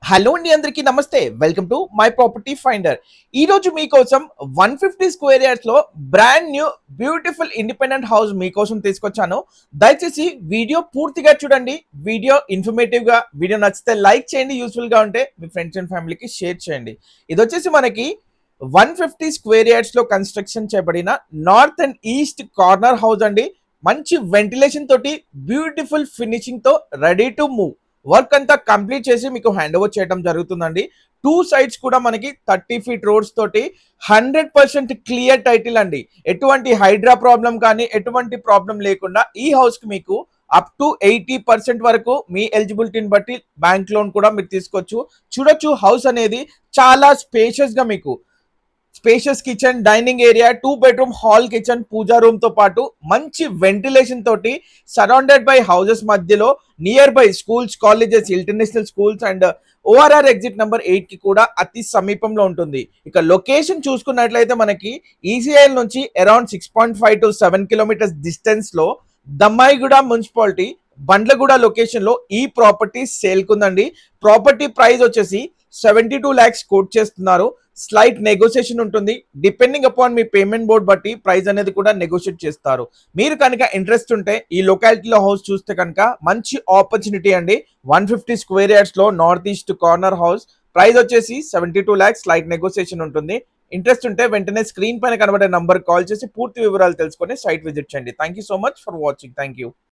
Hello అండి, అందరికీ నమస్తే. Welcome to my property finder. ఈ రోజు మీకోసం 150 స్క్వేర్ యార్డ్స్ లో brand new beautiful independent house మీకోసం తీసుకొచ్చాను. దయచేసి వీడియో పూర్తిగా చూడండి. వీడియో ఇన్ఫర్మేటివ్ గా, వీడియో నచ్చితే లైక్ చేయండి, యూస్ఫుల్ గా ఉంటే మీ ఫ్రెండ్స్ అండ్ ఫ్యామిలీకి షేర్ చేయండి. ఇది వచ్చేసి మనకి 150 స్క్వేర్ యార్డ్స్ లో కన్స్ట్రక్షన్ చేయబడిన north and east corner house అండి. మంచి వెంటిలేషన్ తోటి, బ్యూటిఫుల్ ఫినిషింగ్ తో రెడీ టు మూవ్. వర్క్ అంతా కంప్లీట్ చేసి మీకు హ్యాండ్ ఓవర్ చేయడం జరుగుతుందండి. టూ సైడ్స్ కూడా మనకి 30 ఫీట్ రోడ్స్ తోటి 100% క్లియర్ టైటిల్ అండి. ఎటువంటి హైడ్రా ప్రాబ్లం కానీ, ఎటువంటి ప్రాబ్లం లేకుండా ఈ హౌస్ కి మీకు అప్ టు 80% వరకు మీ ఎలిజిబిలిటీని బట్టి బ్యాంక్ లోన్ కూడా మీరు తీసుకోవచ్చు. చూడొచ్చు, హౌస్ అనేది చాలా స్పేషియస్ గా మీకు spacious kitchen, dining area, 2 bedroom hall kitchen, puja room తో పాటు మంచి వెంటిలేషన్ తోటి సరౌండెడ్ బై హౌసెస్ మధ్యలో nearby schools, colleges, international schools and ORR exit number 8 కి కూడా అతి సమీపంలో ఉంటుంది. ఇక లొకేషన్ చూసుకున్నట్లయితే మనకి ఈసీఐఎల్ నుంచి అరౌండ్ 6.5 to 7 కిలోమీటర్స్ డిస్టెన్స్ లో దమ్మాయిగూడ మున్సిపాలిటీ బండ్లగూడ లొకేషన్ లో ఈ ప్రాపర్టీ సేల్ కుందండి. ప్రాపర్టీ ప్రైస్ వచ్చేసి 72 lakhs కోట్ చేస్తున్నారు. స్లైట్ నెగోసియేషన్ ఉంటుంది. Depending upon me payment board బట్టి ప్రైస్ అనేది కూడా నెగోషియేట్ చేస్తారు. మీరు కనుక ఇంట్రెస్ట్ ఉంటే ఈ లొకాలిటీలో హౌస్ చూస్తే కనుక మంచి ఆపర్చునిటీ అండి. 150 స్క్వేర్ యార్డ్స్ లో north east corner house. Price వచ్చేసి 72 lakhs, స్లైట్ నెగోసియేషన్ ఉంటుంది. ఇంట్రెస్ట్ ఉంటే వెంటనే స్క్రీన్ పైన కనబడే నంబర్ కాల్ చేసి పూర్తి వివరాలు తెలుసుకొని సైట్ విజిట్ చేయండి. Thank you so much for watching. Thank you.